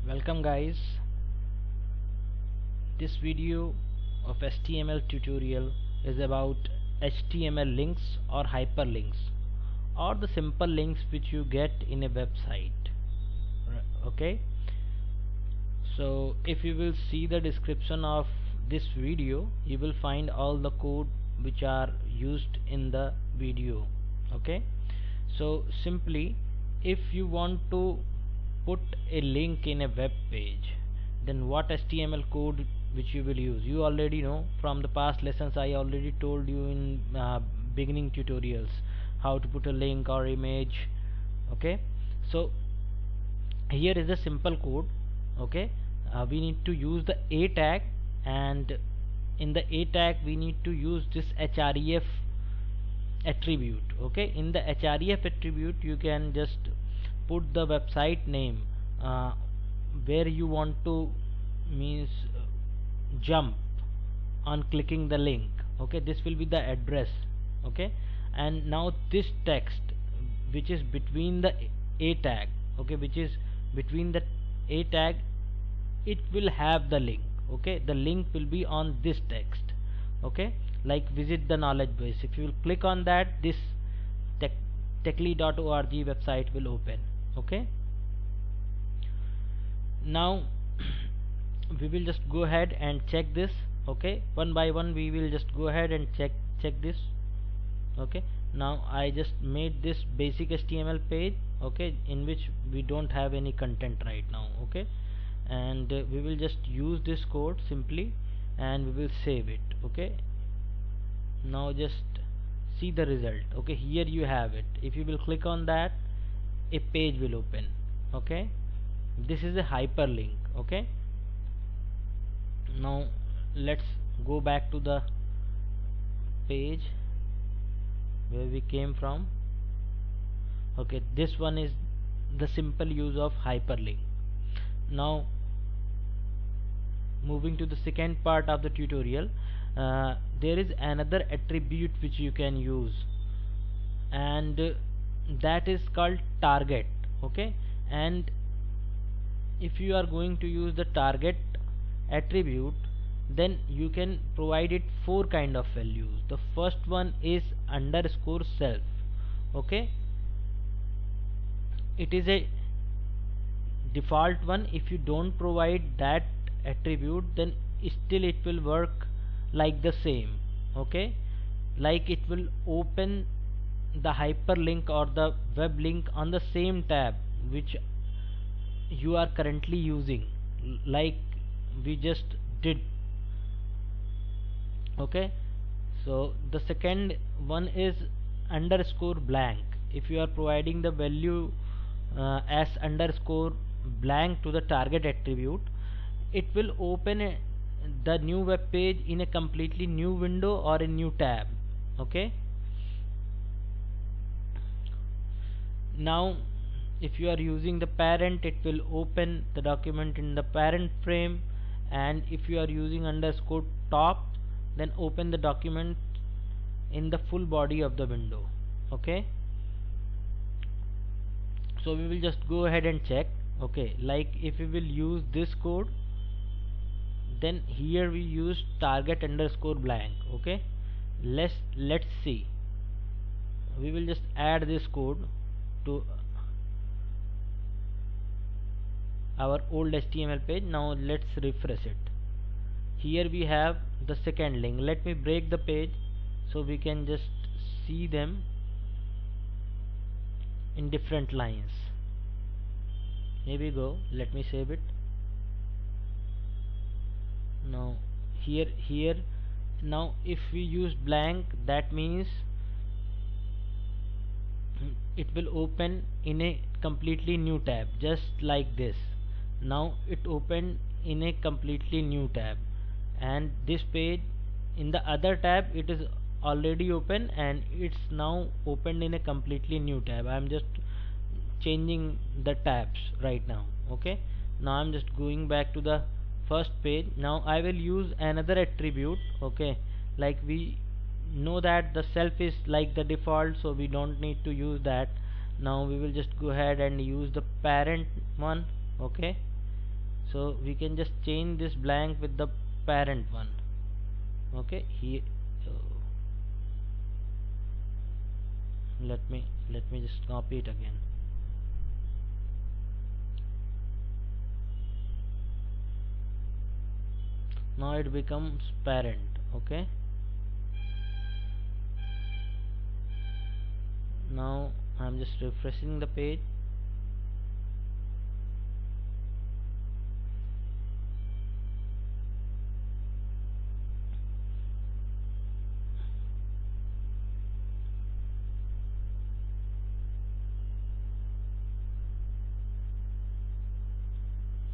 Welcome guys. This video of HTML tutorial is about HTML links or hyperlinks or the simple links which you get in a website. Okay, so if you will see the description of this video, you will find all the code which are used in the video. Okay, so simply if you want to put a link in a web page, then what HTML code which you will use, you already know from the past lessons. I already told you in beginning tutorials how to put a link or image. Okay, so here is a simple code. Okay, we need to use the a tag, and in the a tag we need to use this href attribute. Okay, in the href attribute you can just put the website name where you want to means jump on clicking the link. Okay, this will be the address. Okay, and now this text which is between the a tag, okay, which is between the a tag, it will have the link. Okay, the link will be on this text. Okay, like visit the knowledge base. If you will click on that, this techly.org website will open. Okay, now we will just go ahead and check this. Okay, one by one we will just go ahead and check this. Okay, now I just made this basic HTML page, okay, in which we don't have any content right now. Okay, and we will just use this code simply and we will save it. Okay, now just see the result. Okay, here you have it. If you will click on that, a page will open. Okay, this is a hyperlink. Okay, now let's go back to the page where we came from. Okay, this one is the simple use of hyperlink. Now moving to the second part of the tutorial, there is another attribute which you can use, and that is called target. Okay, and if you are going to use the target attribute, then you can provide it four kind of values. The first one is underscore self. Okay, it is a default one. If you don't provide that attribute, then still it will work like the same. Okay, like it will open the hyperlink or the web link on the same tab which you are currently using, like we just did. Okay, so the second one is underscore blank. If you are providing the value as underscore blank to the target attribute, it will open the new web page in a completely new window or a new tab. Okay, now if you are using the parent, it will open the document in the parent frame, and if you are using underscore top, then open the document in the full body of the window. Okay, so we will just go ahead and check. Okay, like if we will use this code, then here we use target underscore blank. Okay, let's see. We will just add this code to our old HTML page. Now let's refresh it. Here we have the second link. Let me break the page so we can just see them in different lines. Here we go. Let me save it. Now here now if we use blank, that means it will open in a completely new tab, just like this. Now it opened in a completely new tab, and this page in the other tab, it is already open and it's now opened in a completely new tab. I am just changing the tabs right now. Okay, now I'm just going back to the first page. Now I will use another attribute. Okay, like we know that the self is like the default, so we don't need to use that. Now we will just go ahead and use the parent one. Okay, So we can just change this blank with the parent one. Okay, here let me just copy it again. Now it becomes parent. Okay, now I'm just refreshing the page.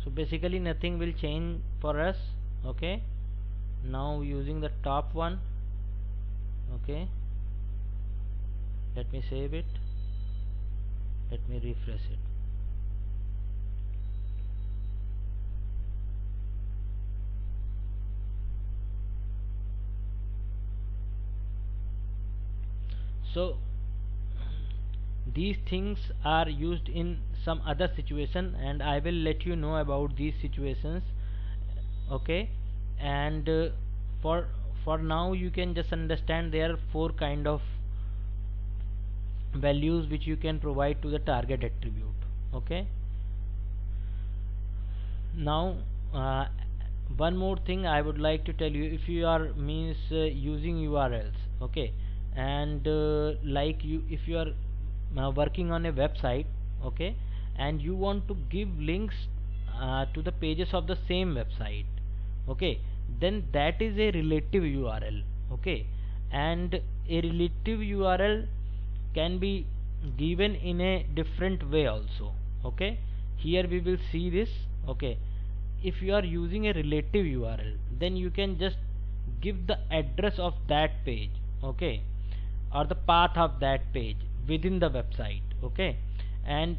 So basically nothing will change for us. Okay, now using the top one. Okay, let me save it, let me refresh it. So these things are used in some other situation, and I will let you know about these situations. Okay, and for now you can just understand there are four kind of values which you can provide to the target attribute. Okay, now one more thing I would like to tell you. If you are using URLs, okay, and like you if you are working on a website, okay, and you want to give links to the pages of the same website, okay, then that is a relative URL. Okay, and a relative URL can be given in a different way also. Okay, here we will see this. Okay, if you are using a relative URL, then you can just give the address of that page, okay, or the path of that page within the website. Okay, and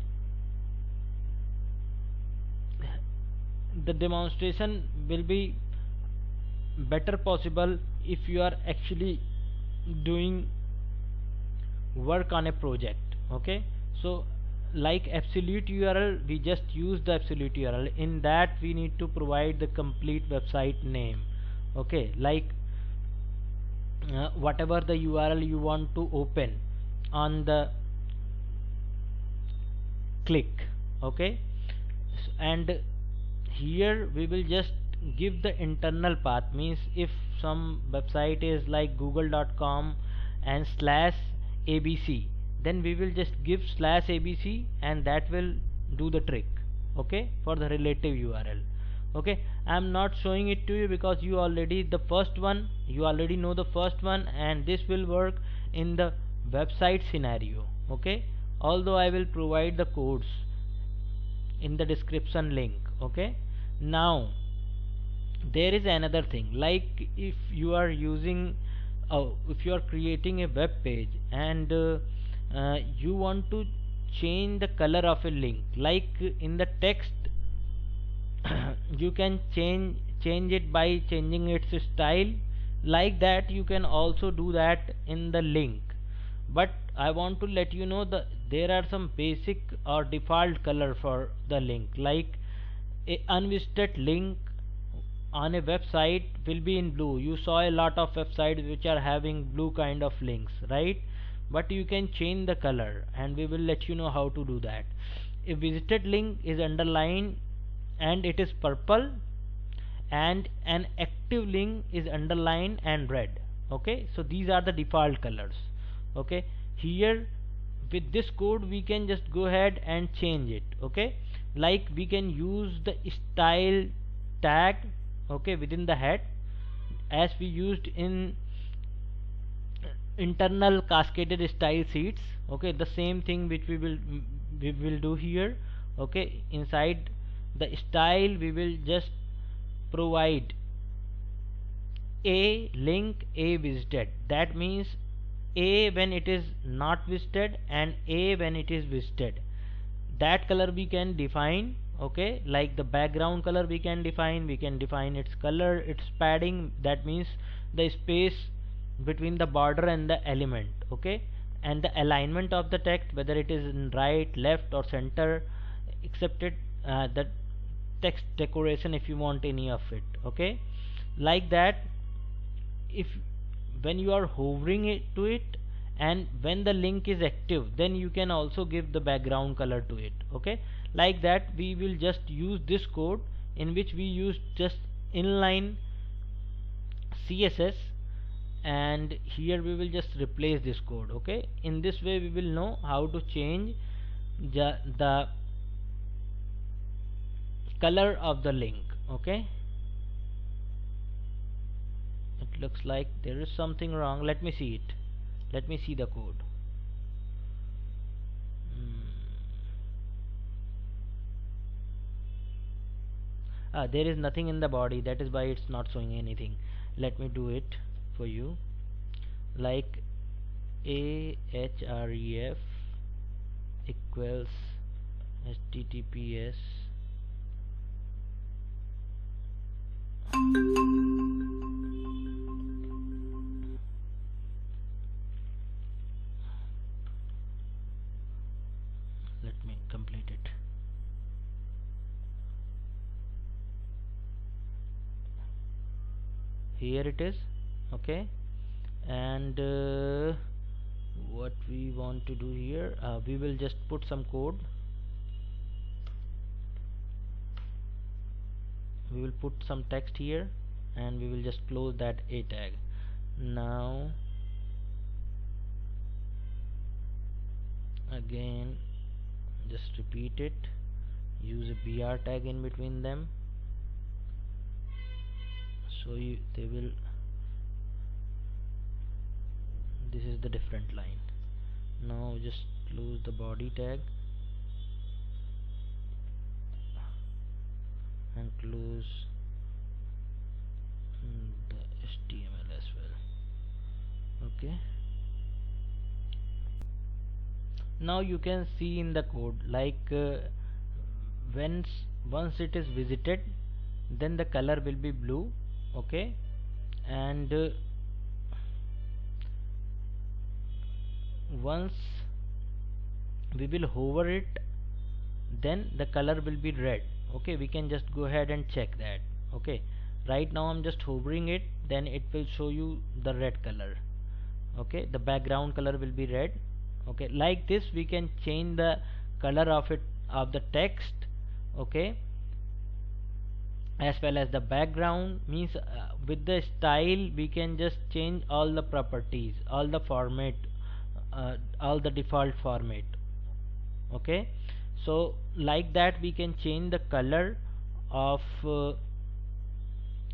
the demonstration will be better possible if you are actually doing work on a project. Okay, so like absolute URL, we just use the absolute URL. In that we need to provide the complete website name. Okay, like whatever the URL you want to open on the click. Okay, and here we will just give the internal path. Means if some website is like google.com and /abc, then we will just give /abc, and that will do the trick. Okay, for the relative URL. Okay, I am not showing it to you because you already know the first one, and this will work in the website scenario. Okay, although I will provide the codes in the description link. Okay, now there is another thing, like if you are creating a web page, and you want to change the color of a link, like in the text you can change it by changing its style. Like that you can also do that in the link, but I want to let you know that there are some basic or default color for the link. Like a unvisited link on a website will be in blue. You saw a lot of websites which are having blue kind of links, right? But you can change the color, and we will let you know how to do that. A visited link is underlined and it is purple, and an active link is underlined and red. Okay, so these are the default colors. Okay, here with this code we can just go ahead and change it. Okay, like we can use the style tag, okay, within the head, as we used in internal cascaded style sheets. Okay, the same thing which we will do here. Okay, inside the style we will just provide a link a visited. That means a when it is not visited and a when it is visited. That color we can define. Okay, like the background color we can define its color, its padding, that means the space between the border and the element. Okay, and the alignment of the text, whether it is in right, left or center, except that text decoration if you want any of it. Okay, like that. If when you are hovering it to it, and when the link is active, then you can also give the background color to it. Okay, like that we will just use this code in which we use just inline CSS, and here we will just replace this code. Okay, in this way we will know how to change the color of the link. Okay, it looks like there is something wrong. Let me see it. Let me see the code. There is nothing in the body, that is why it's not showing anything. Let me do it for you. Like ahref equals https let me complete it. Here it is. Okay, and what we want to do here, we will just put some code. We will put some text here, and we will just close that a tag. Now again, just repeat it, use a br tag in between them, so they will, this is the different line. Now just close the body tag and close the HTML as well. Okay, now you can see in the code, like once it is visited, then the color will be blue. Okay, and once we will hover it, then the color will be red. Okay, we can just go ahead and check that. Okay, right now I'm just hovering it, then it will show you the red color. Okay, the background color will be red. Okay, like this we can change the color of it, of the text. Okay, as well as the background, means with the style we can just change all the properties, all the format, all the default format. Okay, so like that we can change the color of a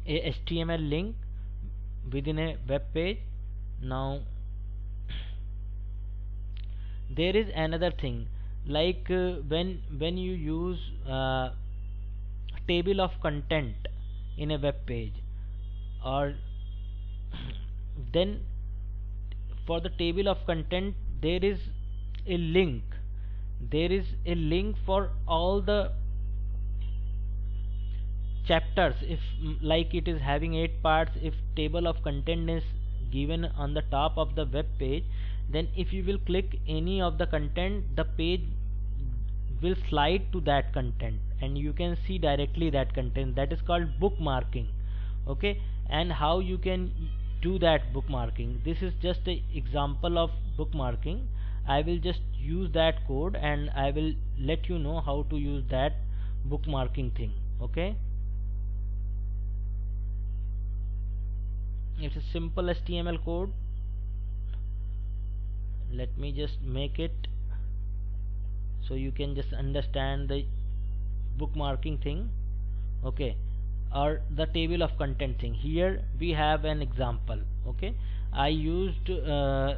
HTML link within a web page. Now there is another thing, like when you use table of content in a web page, or then for the table of content there is a link, for all the chapters. If like it is having 8 parts, if table of content is given on the top of the web page, then if you will click any of the content, the page will slide to that content and you can see directly that content. That is called bookmarking. Okay, and how you can do that bookmarking, this is just an example of bookmarking. I will just use that code and I will let you know how to use that bookmarking thing. Okay, it's a simple HTML code. Let me just make it so you can just understand the bookmarking thing. Okay, or the table of content thing. Here we have an example. Okay, I used a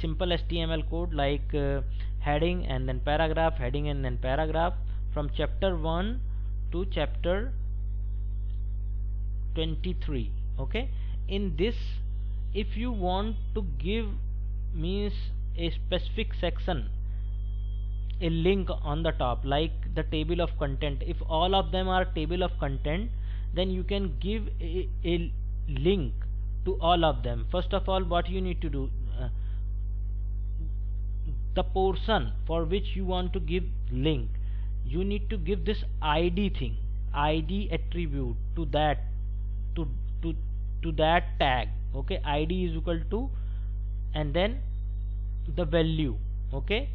simple HTML code, like heading and then paragraph, heading and then paragraph, from chapter 1 to chapter 23. Okay, in this, if you want to give, means a specific section, a link on the top, like the table of content, if all of them are table of content, then you can give a link to all of them. First of all, what you need to do, the portion for which you want to give link, you need to give this id thing, id attribute to that, to to to that tag. Okay, id is equal to, and then the value. Okay,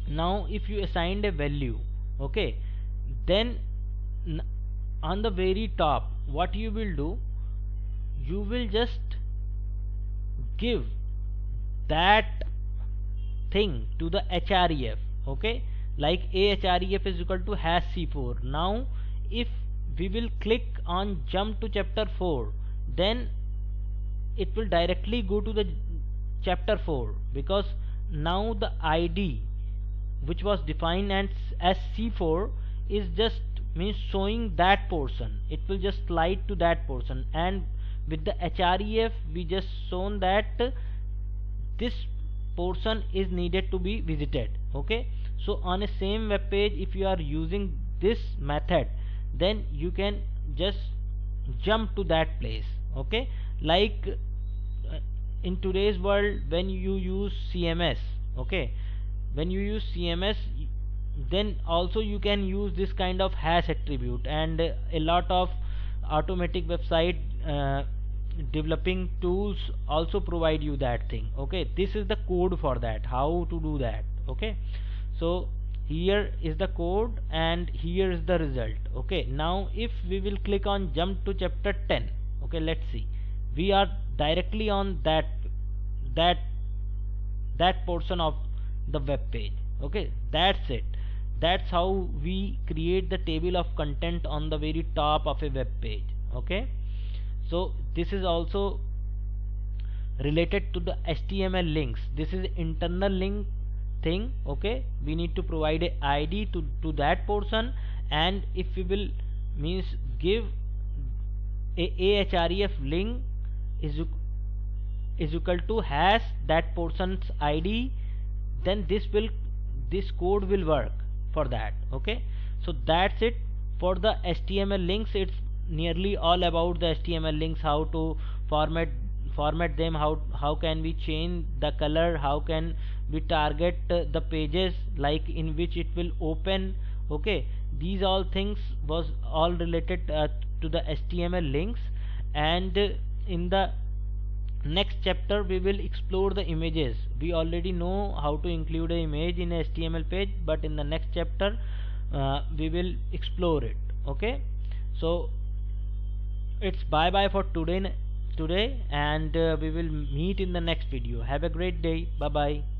now if you assigned a value, okay, then on the very top what you will do, you will just give that thing to the href. Okay, like a href is equal to #c4. Now if we will click on jump to chapter 4, then it will directly go to the chapter 4, because now the id which was defined as c4 is just means showing that portion. It will just slide to that portion, and with the href we just shown that this portion is needed to be visited. Okay, so on a same web page, if you are using this method, then you can just jump to that place. Okay, like in today's world, when you use cms, okay, when you use cms, then also you can use this kind of hash attribute, and a lot of automatic website developing tools also provide you that thing. Okay, this is the code for that, how to do that. Okay, so here is the code and here is the result. Okay, now if we will click on jump to chapter 10, okay, let's see, we are directly on that portion of the web page. Okay, that's it. That's how we create the table of content on the very top of a web page. Okay, so this is also related to the HTML links. This is internal link thing. Okay, we need to provide a id to that portion, and if we will means give a href link is equal to hash that portion's id, then this code will work for that. Okay, so that's it for the HTML links. It's nearly all about the HTML links, how to format them, how can we change the color, how can we target the pages like in which it will open. Okay, these all things was all related to the HTML links. And in the next chapter we will explore the images. We already know how to include an image in a HTML page, but in the next chapter we will explore it. Okay, so it's bye bye for today, and we will meet in the next video. Have a great day. Bye bye.